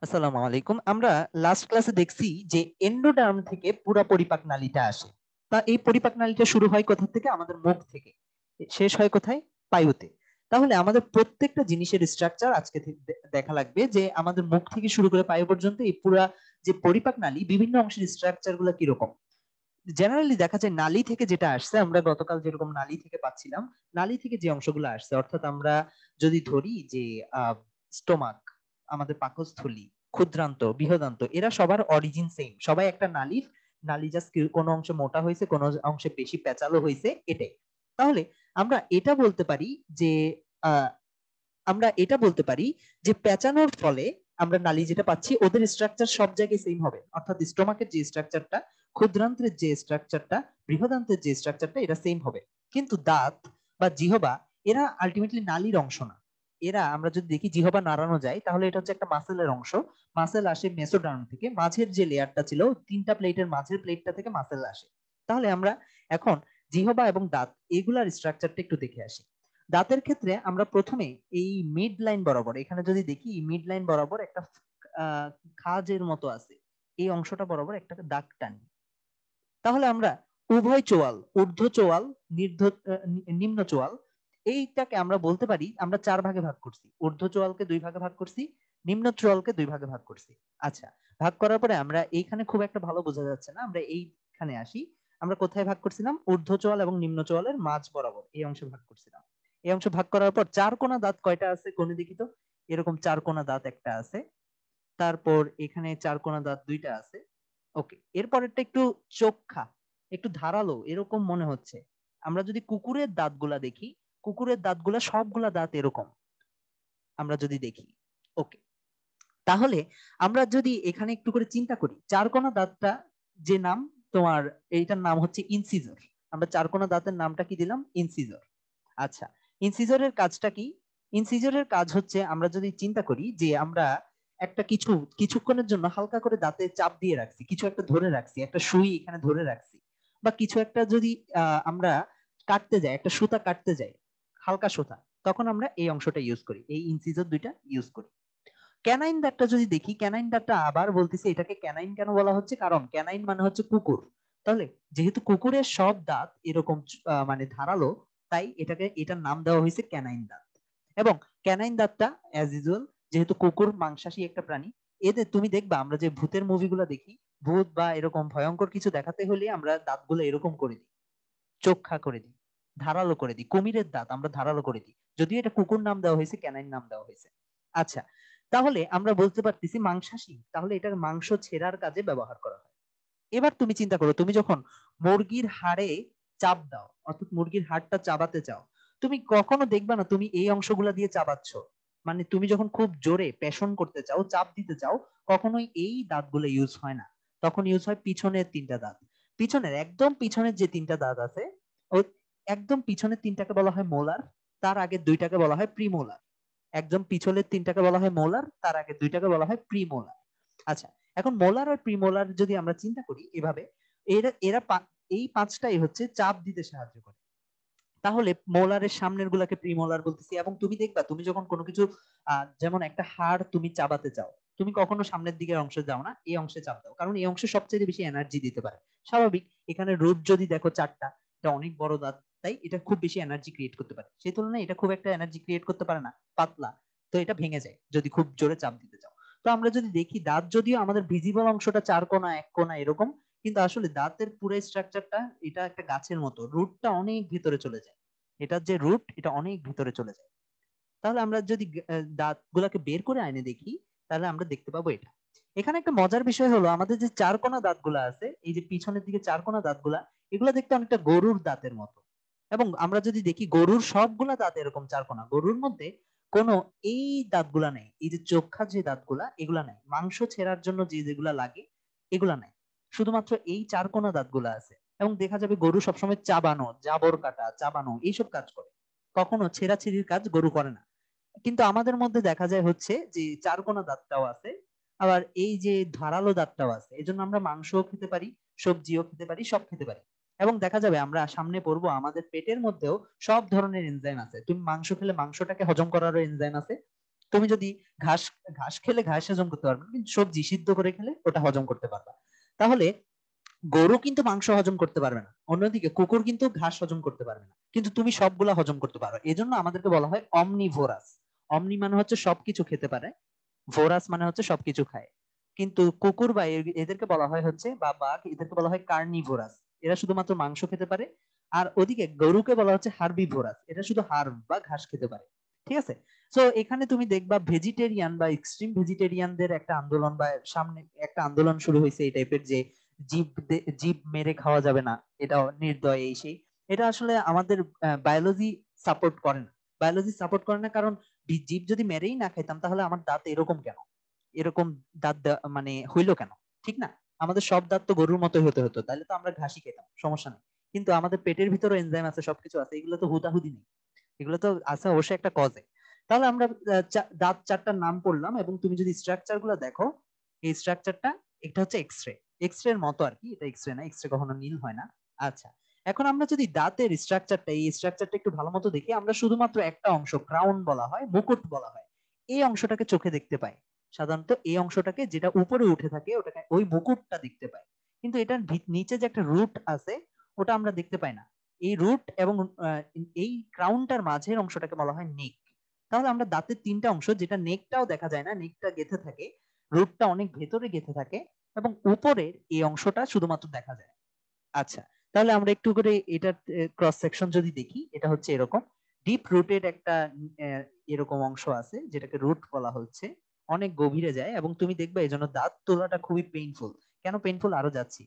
আসসালামু আলাইকুম। আমরা লাস্ট ক্লাসে দেখছি যে এন্ডোডার্ম থেকে পুরা পরিপাক নালীটা আসে। তা এই পরিপাক নালীটা শুরু হয় কোথা থেকে? আমাদের মুখ থেকে। শেষ হয় কোথায়? পায়ুতে। তাহলে আমাদের প্রত্যেকটা জিনিসের স্ট্রাকচার আজকে দেখা লাগবে যে আমাদের মুখ থেকে শুরু করে পায়ু পর্যন্ত এই পুরা যে পরিপাক নালী বিভিন্ন অংশের স্ট্রাকচার গুলো কিরকম। জেনারেলি দেখা যায় নালী থেকে যেটা আসছে, আমরা গতকাল যেরকম নালী থেকে পাচ্ছিলাম, নালী থেকে যে অংশগুলো আসছে, অর্থাৎ আমরা যদি ধরি যে স্টোমাক, আমাদের পাকস্থলী, ক্ষুদ্রান্ত, বৃহদান্ত, এরা সবার অরিজিন সেম, সবাই একটা নালীর। নালী জাস্ট কোনো অংশে মোটা হয়েছে, কোনো অংশে বেশি পেঁচালো হয়েছে, এটাই। তাহলে আমরা এটা বলতে পারি যে আহ আমরা এটা বলতে পারি যে পেঁচানোর ফলে আমরা নালী যেটা পাচ্ছি ওদের স্ট্রাকচার সব জায়গায় সেম হবে, অর্থাৎ স্টোমাকের যে স্ট্রাকচারটা, ক্ষুদ্রান্ত্রের যে স্ট্রাকচারটা, বৃহদান্ত্রের যে স্ট্রাকচারটা, এটা সেম হবে। কিন্তু দাঁত বা জিহবা, এরা আলটিমেটলি নালীর অংশ না। এরা, আমরা যদি দেখি জিহবা নাড়ানো যায় তাহলে এটা হচ্ছে একটা মাসেলের অংশ। মাসেল আসে মেসোডার্ম থেকে, মাঝের যে লেয়ারটা ছিল, তিনটা প্লেটের মাঝের প্লেটটা থেকে মাসেল আসে। তাহলে আমরা এখন জিহবা এবং দাঁত এগুলার স্ট্রাকচারটা একটু দেখে আসি। দাঁতের ক্ষেত্রে আমরা প্রথমে এই মিড লাইন বরাবর, এখানে যদি দেখি মিড লাইন বরাবর একটা আহ, খাজের মতো আছে, এই অংশটা বরাবর একটা দাগ টানি। তাহলে আমরা উভয় চোয়াল, ঊর্ধ্ব চোয়াল, নিম্ন চোয়াল, এইটাকে আমরা বলতে পারি আমরা চার ভাগে ভাগ করছি। ঊর্ধ্ব চোয়ালকে দুই ভাগে ভাগ করছি, নিম্ন চোয়ালকে দুই ভাগে ভাগ করছি। আচ্ছা, ভাগ করার পরে আমরা এইখানে খুব একটা ভালো বোঝা যাচ্ছে না, আমরা এইখানে আসি। আমরা কোথায় ভাগ করছিলাম? ঊর্ধ্ব চোয়াল এবং নিম্ন চোয়ালের মাঝ বরাবর এই অংশে ভাগ করছিলাম। এই অংশ ভাগ করার পর চার কোনা দাঁত কয়টা আছে কোনে দেখি তো? এরকম চার কোনা দাঁত একটা আছে। তারপর এখানে চার কোনা দাঁত দুইটা আছে। ওকে, এরপরেরটা একটু চোখ্খা, একটু ধারালো এরকম মনে হচ্ছে। আমরা যদি কুকুরের দাঁতগুলা দেখি, কুকুরের দাঁতগুলা সবগুলা দাঁত এরকম আমরা যদি দেখি। ওকে, তাহলে আমরা যদি এখানে একটু করে চিন্তা করি, চারকোনা দাঁতটা যে নাম, তোমার এইটার নাম হচ্ছে ইনসিজর। আমরা চারকোনা দাঁতের নামটা কি দিলাম? ইনসিজর। আচ্ছা, ইনসিজরের কাজটা কি? ইনসিজরের কাজ হচ্ছে, আমরা যদি চিন্তা করি যে আমরা একটা কিছুক্ষণের জন্য হালকা করে দাঁতে চাপ দিয়ে রাখছি, কিছু একটা ধরে রাখছি, একটা সুই এখানে ধরে রাখছি, বা কিছু একটা যদি আমরা কাটতে যাই, একটা সুতা কাটতে যাই, হালকা সুতা, তখন আমরা এই অংশটা ইউজ করি, এই ইনসিজর দুইটা ইউজ করি। ক্যানাইন দাঁতটা যদি দেখি, ক্যানাইন দাঁতটা আবার বলতেছি, এটাকে ক্যানাইন কেন বলা হচ্ছে? কারণ ক্যানাইন মানে হচ্ছে কুকুর। তাহলে যেহেতু কুকুরের সব দাঁত এরকম মানে ধারালো, তাই এটার নাম দেওয়া হয়েছে ক্যানাইন দাঁত। এবং ক্যানাইন দাঁতটা অ্যাজ ইউজুয়াল, যেহেতু কুকুর মাংসাশী একটা প্রাণী, এদের তুমি দেখবা আমরা যে ভূতের মুভিগুলো দেখি, ভূত বা এরকম ভয়ঙ্কর কিছু দেখাতে হলে আমরা দাঁতগুলো এরকম করে দিই, চোখা করে দিই, ধারালো করে দিই। কুমিরের দাঁত আমরা ধারালো করে দিই, যদিও এটা কুকুর নাম দেওয়া হয়েছে, ক্যানাইন নাম দেওয়া হয়েছে। আচ্ছা, তাহলে আমরা বলতে পারতেছি মাংসাশী, তাহলে এটার মাংস ছেঁড়ার কাজে ব্যবহার করা হয়। এবার তুমি চিন্তা করো, তুমি যখন মুরগির হাড়ে চাপ দাও, অর্থাৎ মুরগির হাড়টা চাবাতে চাও, তুমি কখনো দেখবা না তুমি এই অংশগুলা দিয়ে চাবাচ্ছ। মানে তুমি যখন খুব জোরে পেশন করতে চাও, চাপ দিতে চাও, কখনোই এই দাঁতগুলো ইউজ হয় না। তখন ইউজ হয় পিছনের তিনটা দাঁত। পিছনের, একদম পিছনের যে তিনটা দাঁত আছে, ও একদম পিছনের তিনটাকে বলা হয় মোলার, তার আগের দুইটাকে বলা হয় প্রিমোলার। একদম পিছনের তিনটাকে বলা হয় মোলার, তার আগে দুইটাকে বলা হয় প্রিমোলার। আচ্ছা, এখন মোলার আর প্রিমোলার যদি আমরা চিন্তা করি এভাবে, এরা এরা এই পাঁচটাই হচ্ছে চাপ দিতে সাহায্য করে। তাহলে মোলারের সামনের গুলাকে প্রিমোলার বলতেছি। এবং তুমি দেখবা তুমি যখন কোনো কিছু যেমন একটা হাড় তুমি চাবাতে চাও, তুমি কখনো সামনের দিকের অংশে যাও না, এই অংশে চাপ দাও, কারণ এই অংশে সবচেয়ে বেশি এনার্জি দিতে পারে। স্বাভাবিক, এখানে রুট যদি দেখো চারটা, এটা অনেক বড় দাঁত, তাই এটা খুব বেশি এনার্জি ক্রিয়েট করতে পারে। সেই তুলনায় এটা খুব একটা এনার্জি ক্রিয়েট করতে পারে না, পাতলা, তো এটা ভেঙে যায় যদি খুব জোরে চাপ দিতে চাও। তো আমরা যদি দেখি দাঁত যদিও আমাদের ভিজিবল অংশটা চার কোনা এক কোনা এরকম, কিন্তু আসলে দাঁতের পুরো স্ট্রাকচারটা, এটা একটা গাছের মতো, রুটটা অনেক ভিতরে চলে যায়। এটার যে রুট, এটা অনেক ভিতরে চলে যায়। তাহলে আমরা যদি দাঁত গুলাকে বের করে আইনে দেখি, তাহলে আমরা দেখতে পাবো এটা। এখানে একটা মজার বিষয় হলো, আমাদের যে চারকোনা দাঁতগুলা আছে, এই যে পিছনের দিকে চারকোনা দাঁতগুলা, এগুলা দেখতে অনেকটা গরুর দাঁতের মতো। এবং আমরা যদি দেখি গরুর সবগুলা দাঁত এরকম চারকোনা, গরুর মধ্যে কোনো এই দাঁতগুলা নেই, এই যে চোখা যে দাঁতগুলা, এগুলা নেই। মাংস ছেঁড়ার জন্য যে যেগুলা লাগে এগুলা নেই, শুধুমাত্র এই চারকোনা দাঁতগুলা আছে। এবং দেখা যাবে গরু সবসময় চাবানো, জাবর কাটা, চাবানো এইসব কাজ করে, কখনো ছেঁড়াছিঁড়ির কাজ গরু করে না। কিন্তু আমাদের মধ্যে দেখা যায় হচ্ছে যে চারকোনা দাঁতটাও আছে, আবার এই যে ধারালো দাঁতটাও আছে। এজন্য আমরা মাংসও খেতে পারি, সবজিও খেতে পারি, সব খেতে পারি। এবং দেখা যাবে আমরা সামনে পড়বো, আমাদের পেটের মধ্যেও সব ধরনের এনজাইম আছে। তুমি মাংস খেলে মাংসটাকে হজম করারও এনজাইম আছে, তুমি যদি ঘাস ঘাস খেলে ঘাস হজম করতে পারবে, কিন্তু সবজি সিদ্ধ করে খেলে ওটা হজম করতে পারবে। তাহলে গরু কিন্তু মাংস হজম করতে পারবে না, অন্যদিকে কুকুর কিন্তু ঘাস হজম করতে পারবে না, কিন্তু তুমি সবগুলা হজম করতে পারো। এজন্য আমাদেরকে বলা হয় অমনিভোরাস। অমনি মানে হচ্ছে সবকিছু খেতে পারে, ভোরাস মানে হচ্ছে সবকিছু খায়। কিন্তু কুকুর বা এদেরকে বলা হয় হচ্ছে, বা বাঘ, এদেরকে বলা হয় কার্নিভোরাস। এরা শুধুমাত্র মাংস খেতে পারে। আর ওদিকে গরুকে বলা হচ্ছে হার্বিভোরাস, এটা শুধু হার্ব বা ঘাস খেতে পারে। ঠিক আছে। তো এখানে তুমি দেখবা ভেজিটেরিয়ান বা এক্সট্রিম ভেজিটেরিয়ানদের একটা আন্দোলন, বা সামনে একটা আন্দোলন শুরু হয়েছে এই টাইপের, যে জীব জীব মেরে খাওয়া যাবে না, এটা নির্দয় এই সেই। এটা আসলে আমাদের বায়োলজি সাপোর্ট করে না। বায়োলজি সাপোর্ট করে না, কারণ জীব যদি মেরেই না খাইতাম তাহলে আমার দাঁত এরকম কেন, এরকম দাঁত মানে হইলো কেন? ঠিক না? আমাদের সব দাঁত তো গরুর মতোই হতে হতো, তাহলে তো আমরা ঘাসই খেতাম, সমস্যা নেই। কিন্তু আমাদের পেটের ভিতরে এনজাইম আছে, সবকিছু আছে, এগুলো তো হুদাহুদি নেই, এগুলো তো আছে অবশ্যই একটা কজে। তাহলে আমরা দাঁত চারটার নাম পড়লাম, এবং তুমি যদি স্ট্রাকচার গুলো দেখো, এই স্ট্রাকচারটা, এটা হচ্ছে এক্সরে, এক্সরে এর মতো আর কি, এটা এক্সরে না, এক্সরে কখনো নীল হয় না। আচ্ছা, এখন আমরা যদি দাঁতের স্ট্রাকচারটা, এই স্ট্রাকচারটা একটু ভালো মতো দেখি, আমরা শুধুমাত্র একটা অংশ, ক্রাউন বলা হয়, মুকুট বলা হয়, এই অংশটাকে চোখে দেখতে পাই। সাধারণত এই অংশটাকে, যেটা উপরে উঠে থাকে, ওটাকে ওই মুকুটটা দেখতে পাই। কিন্তু এটার নিচে যে একটা রুট আছে, ওটা আমরা দেখতে পাই না। এই রুট এবং এই ক্রাউনটার মাঝের অংশটাকে বলা হয় নেক। তাহলে আমরা দাঁতের তিনটা অংশ, যেটা নেকটাও দেখা যায় না, নেকটা গেঁথে থাকে, রুটটা অনেক ভেতরে গেঁথে থাকে, এবং উপরের এই অংশটা শুধুমাত্র দেখা যায়। আচ্ছা, তাহলে আমরা একটু করে এটার ক্রস সেকশন যদি দেখি, এটা হচ্ছে এরকম ডিপ রুটেড একটা আহ, এরকম অংশ আছে, যেটাকে রুট বলা হচ্ছে, অনেক গভীরে যায়, এবং তুমি দেখবে এই জন্য দাঁত তোলাটা খুবই পেইনফুল। কেন পেইনফুল আরো যাচ্ছি।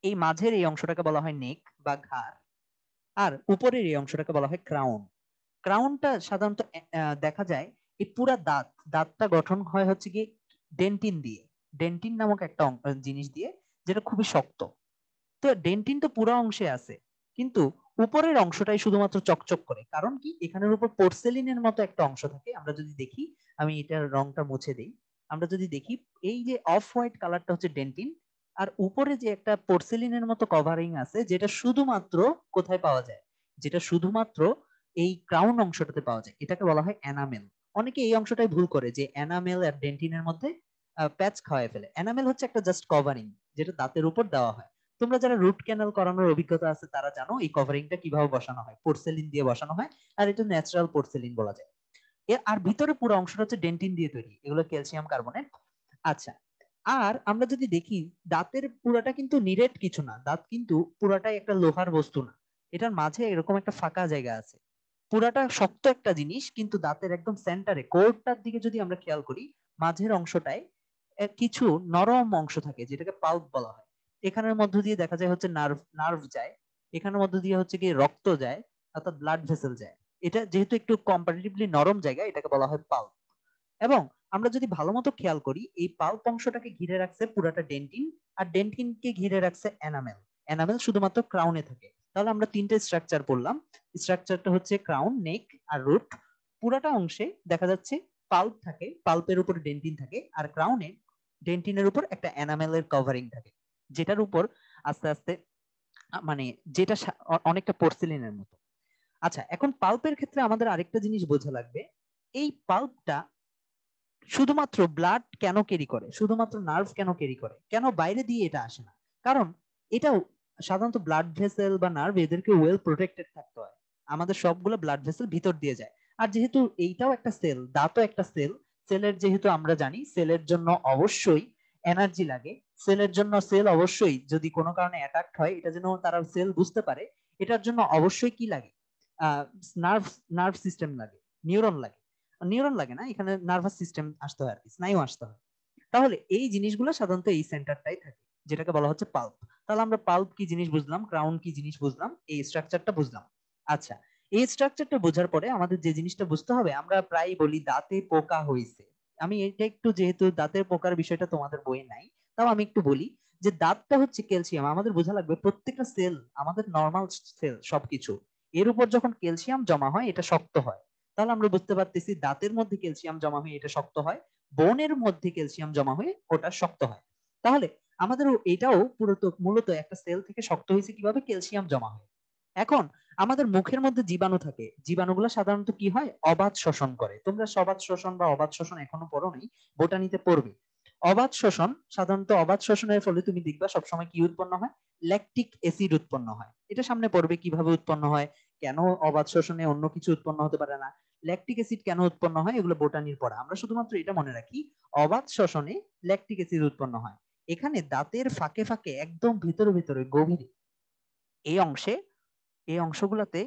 এই মাঝের এই অংশটাকে বলা হয় নেক বা ঘাড়, আর উপরের এই অংশটাকে বলা হয় ক্রাউন। ক্রাউনটা সাধারণত দেখা যায়, এই পুরা দাঁতটা গঠন হয় হচ্ছে কি ডেন্টিন দিয়ে, ডেন্টিন নামক একটা জিনিস দিয়ে, যেটা খুবই শক্ত। তো ডেন্টিন তো পুরো অংশে আছে, কিন্তু উপরের অংশটাই শুধুমাত্র চকচক করে, কারণ কি এখানের উপর পোর্সেলিনের মতো একটা অংশ থাকে। আমরা যদি দেখি, আমি এটার রংটা মুছে দেই, আমরা যদি দেখি, এই যে অফ হোয়াইট কালারটা হচ্ছে ডেন্টিন, আর উপরে যে একটা পোর্সেলিনের মতো কভারিং আছে, যেটা শুধুমাত্র কোথায় পাওয়া যায়, যেটা শুধুমাত্র এই ক্রাউন অংশটাতে পাওয়া যায়, এটাকে বলা হয় এনামেল। অনেকে এই অংশটাই ভুল করে, যে এনামেল আর ডেন্টিনের মধ্যে প্যাচ খাওয়ায় ফেলে। এনামেল হচ্ছে একটা জাস্ট কভারিং, যেটা দাঁতের উপর দেওয়া হয়। তোমরা যারা রুট ক্যানাল করানোর অভিজ্ঞতা আছে তারা জানো এই কভারিংটা কিভাবে বসানো হয়, পোর্সেলিন দিয়ে বসানো হয়, আর এটা ন্যাচারাল পোর্সেলিন বলা যায়। এর আর ভিতরে পুরো অংশটা হচ্ছে ডেন্টিন দিয়ে তৈরি, এগুলো ক্যালসিয়াম কার্বনেট। আচ্ছা, আর আমরা যদি দেখি, দাঁতের পুরাটা কিন্তু নিরেট কিছু না, দাঁত কিন্তু পুরাটাই একটা লোহার বস্তু না, এটার মাঝে এরকম একটা ফাঁকা জায়গা আছে। পুরাটা শক্ত একটা জিনিস, কিন্তু দাঁতের একদম সেন্টারে কোরটার দিকে যদি আমরা খেয়াল করি, মাঝের অংশটায় কিছু নরম অংশ থাকে, যেটাকে পাল্প বলা হয়। এখানের মধ্য দিয়ে দেখা যায় হচ্ছে নার্ভ নার্ভ যায়, এখানের মধ্য দিয়ে হচ্ছে কি রক্ত যায়, অর্থাৎ ব্লাড ভেসেল যায়। এটা যেহেতু একটু কম্পারেটিভলি নরম জায়গা, এটাকে বলা হয় পাল্প। এবং আমরা যদি ভালো মতো খেয়াল করি, এই পাল্প অংশটাকে ঘিরে রাখছে পুরাটা ডেন্টিন, আর ডেন্টিনকে ঘিরে রাখছে এনামেল। এনামেল শুধুমাত্র ক্রাউনে থাকে। তাহলে আমরা তিনটে স্ট্রাকচার পড়লাম। স্ট্রাকচারটা হচ্ছে ক্রাউন, নেক আর রুট। পুরাটা অংশে দেখা যাচ্ছে পাল্প থাকে, পাল্পের উপর ডেন্টিন থাকে, আর ক্রাউনে ডেন্টিনের উপর একটা এনামেলের কভারিং থাকে, যেটার উপর আস্তে আস্তে মানে যেটা অনেকটা পোর্সিলিনের মতো। আচ্ছা, এখন পাল্পের ক্ষেত্রে আমাদের আরেকটা জিনিস বোঝা লাগবে, এই পাল্পটা শুধুমাত্র ব্লাড কেন ক্যারি করে, শুধুমাত্র নার্ভ কেন ক্যারি করে, কেন বাইরে দিয়ে এটা আসে না? কারণ এটাও সাধারণত ব্লাড ভেসেল বা নার্ভ, এদেরকে ওয়েল প্রোটেক্টেড থাকতে হয়। আমাদের সবগুলো ব্লাড ভেসেল ভিতর দিয়ে যায়। আর যেহেতু এইটাও একটা সেল, দাঁতও একটা সেল, সেলের যেহেতু আমরা জানি সেলের জন্য অবশ্যই এনার্জি লাগে, সেলের জন্য সেল অবশ্যই যদি কোনো কারণে অ্যাটাক হয়, এটা যেন তারা সেল বুঝতে পারে, এটার জন্য অবশ্যই কি লাগে, নার্ভ নার্ভ সিস্টেম লাগে, নিউরন লাগে। নিউরন লাগে না, এখানে নার্ভাস সিস্টেম আসতে হয় আর কি, স্নায়ু আসতে হয়। তাহলে এই জিনিসগুলো সাধারণত এই সেন্টারটাই থাকে, যেটাকে বলা হচ্ছে পাল্প। তাহলে আমরা পাল্প কি জিনিস বুঝলাম, ক্রাউন কি জিনিস বুঝলাম, এই স্ট্রাকচারটা বুঝলাম। আচ্ছা, এই স্ট্রাকচারটা বোঝার পরে আমাদের যে জিনিসটা বুঝতে হবে, আমরা প্রায় বলি দাঁতে পোকা হয়েছে। আমি এটা একটু, যেহেতু দাঁতের পোকার বিষয়টা তোমাদের বইয়ে নাই, তাও আমি একটু বলি, যে দাঁতটা হচ্ছে ক্যালসিয়াম। আমাদের বোঝা লাগবে প্রত্যেকটা সেল, আমাদের নর্মাল সেল সবকিছু, এর উপর যখন ক্যালসিয়াম জমা হয় এটা শক্ত হয়। তাহলে আমরা বুঝতে পারতেছি দাঁতের মধ্যে ক্যালসিয়াম জমা হয়ে এটা শক্ত হয়, বোনের মধ্যে ক্যালসিয়াম জমা হয়ে ওটা শক্ত হয়। তাহলে আমাদের এটাও মূলত একটা সেল থেকে শক্ত হয়েছে কিভাবে, ক্যালসিয়াম জমা হয়। এখন আমাদের মুখের মধ্যে জীবাণু থাকে, জীবাণুগুলো সাধারণত কি হয়, অবাত শ্বসন করে। তোমরা সবাত শ্বসন বা অবাত শ্বসন এখনো পড়ো নাই, বোটানিতে পড়বে। অবাত শ্বসন, সাধারণত অবাত শ্বসনের ফলে তুমি দেখবা সবসময় কি উৎপন্ন হয়, ল্যাকটিক অ্যাসিড উৎপন্ন হয়। এটা সামনে পড়বে কিভাবে উৎপন্ন হয়, কেন অবাত শ্বসনে অন্য কিছু উৎপন্ন হতে পারে না, ল্যাকটিক অ্যাসিড কেন উৎপন্ন হয়, এগুলো বোটানির পড়া। আমরা শুধুমাত্র এটা মনে রাখি, অবাত শ্বসনে ল্যাকটিক অ্যাসিড উৎপন্ন হয়। এখানে দাঁতের ফাঁকে ফাঁকে একদম ভিতরে ভিতরে গভীরে এই অংশে, এই অংশগুলোতে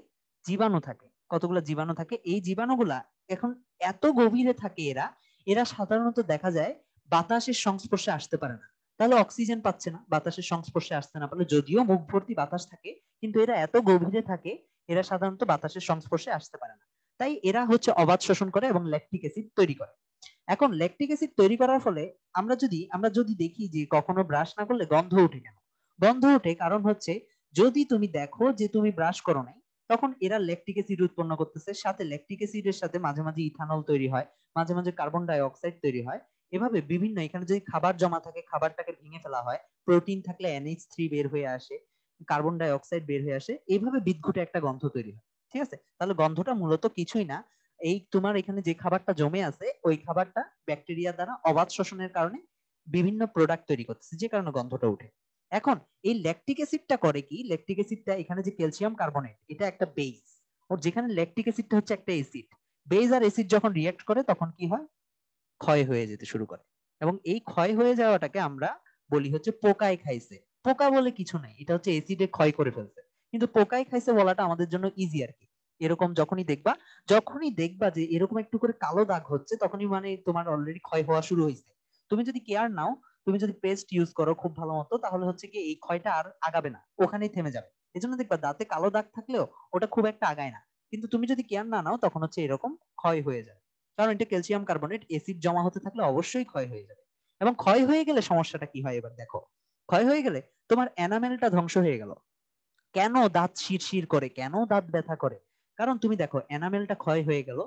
জীবাণু থাকে। কতগুলো জীবাণু থাকে, এই জীবাণুগুলা এখন এত গভীরে থাকে, এরা এরা সাধারণত দেখা যায় বাতাসের সংস্পর্শে আসতে পারে না। তাহলে অক্সিজেন পাচ্ছে না, বাতাসের সংস্পর্শে আসতে না পারলে, যদিও মুখ ভর্তি বাতাস থাকে, কিন্তু এরা এত গভীরে থাকে, এরা সাধারণত বাতাসের সংস্পর্শে আসতে পারে না। তাই এরা হচ্ছে অবাত শোষণ করে এবং ল্যাকটিক অ্যাসিড তৈরি করে। এখন ল্যাকটিক অ্যাসিড তৈরি করার ফলে আমরা যদি দেখি যে কখনো ব্রাশ না করলে গন্ধ উঠে, কেন গন্ধ ওঠে, কারণ হচ্ছে যদি তুমি দেখো যে তুমি ব্রাশ করো নাই, তখন এরা ল্যাকটিক অ্যাসিড উৎপন্ন করতেছে, সাথে ল্যাকটিক অ্যাসিডের সাথে মাঝে মাঝে ইথানল তৈরি হয়, মাঝে মাঝে কার্বন ডাই অক্সাইড তৈরি হয়। এভাবে বিভিন্ন, এখানে যদি খাবার জমা থাকে খাবারটাকে ভেঙে ফেলা হয়, প্রোটিন থাকলে NH3 বের হয়ে আসে, কার্বন ডাই অক্সাইড বের হয়ে আসে, এইভাবে বিদঘুটে একটা গন্ধ তৈরি হয়। ঠিক আছে, তাহলে গন্ধটা মূলত কিছুই না, এই তোমার এখানে যে খাবারটা জমে আছে ওই খাবারটা ব্যাকটেরিয়া দ্বারা অবাত শোষণের কারণে বিভিন্ন প্রোডাক্ট তৈরি করতেছে, যে কারণে গন্ধটা উঠে। এখন এই ল্যাকটিক অ্যাসিডটা করে কি, ল্যাকটিক অ্যাসিডটা এখানে যে ক্যালসিয়াম কার্বনেট, এটা একটা বেস, ওর যেখানে ল্যাকটিক অ্যাসিডটা হচ্ছে একটা অ্যাসিড, বেস আর অ্যাসিড যখন রিঅ্যাক্ট করে তখন কি হয়, ক্ষয় হয়ে যেতে শুরু করে। এবং এই ক্ষয় হয়ে যাওয়াটাকে আমরা বলি হচ্ছে পোকায় খাইছে। পোকা বলে কিছু নাই, এটা হচ্ছে অ্যাসিডে ক্ষয় করে ফেলছে, কিন্তু পোকায় খাইছে বলাটা আমাদের জন্য ইজি আর কি। এরকম যখনই দেখবা যে এরকম একটু করে কালো দাগ হচ্ছে, তখনই মানে তোমার অলরেডি ক্ষয় হওয়া শুরু হয়েছে। তুমি যদি কেয়ার নাও, তুমি যদি পেস্ট ইউজ করো খুব ভালো মতো, তাহলে হচ্ছে কি এই ক্ষয়টা আর আগাবে না, ওখানেই থেমে যাবে। এই জন্য দেখবা দাঁতে কালো দাগ থাকলেও ওটা খুব একটা আগায় না, কিন্তু তুমি যদি কেয়ার না নাও তখন হচ্ছে এরকম ক্ষয় হয়ে যায়। কারণ এটা ক্যালসিয়াম কার্বনেট, এসিড জমা হতে থাকলে অবশ্যই ক্ষয় হয়ে যাবে। এবং ক্ষয় হয়ে গেলে সমস্যাটা কি হয় এবার দেখো, ক্ষয় হয়ে গেলে তোমার এনামেলটা ধ্বংস হয়ে গেল। কেন দাঁত শিরশির করে, কেন দাঁত ব্যথা করে, কারণ তুমি দেখো এনামেলটা ক্ষয় হয়ে গেল,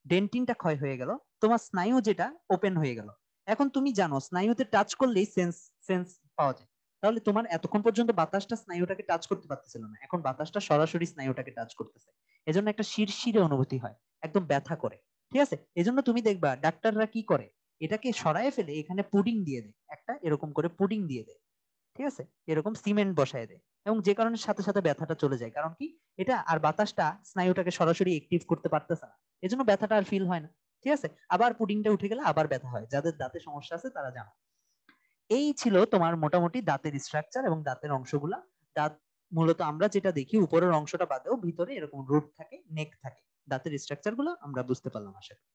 ডেন্টিনটা ক্ষয় হয়ে গেল, তোমার স্নায়ু যেটা ওপেন হয়ে গেল। এখন তুমি জানো স্নায়ুতে টাচ করলেই সেন্স সেন্স পাওয়া যায়। তাহলে তোমার এতক্ষণ পর্যন্ত বাতাসটা স্নায়ুটাকে টাচ করতে পারতেছিল না, এখন বাতাসটা সরাসরি স্নায়ুটাকে টাচ করতেছে, এজন্য একটা শিরশিরে অনুভূতি হয়, একদম ব্যথা করে। ঠিক আছে, এজন্য তুমি দেখবা ডাক্তাররা কি করে, এটাকে সরায় ফেলে এখানে পুডিং দিয়ে দেয়, একটা এরকম করে পুডিং দিয়ে দেয়। ঠিক আছে, এরকম সিমেন্ট বসায় দেয়, এবং যে কারণে সাথে সাথে ব্যথাটা চলে যায়, কারণ কি এটা আর বাতাসটা স্নায়ুটাকে সরাসরি অ্যাক্টিভ করতে পারতেছে না, এজন্য ব্যথাটা আর ফিল হয় না। ঠিক আছে, আবার পুডিংটা উঠে গেলে আবার ব্যথা হয়, যাদের দাঁতে সমস্যা আছে তারা জানো। এই ছিল তোমার মোটামুটি দাঁতের স্ট্রাকচার এবং দাঁতের অংশগুলা। দাঁত মূলত আমরা যেটা দেখি উপরের অংশটা বাদেও ভিতরে এরকম রুট থাকে, নেক থাকে। দাঁতের স্ট্রাকচার গুলো আমরা বুঝতে পারলাম আশা করি।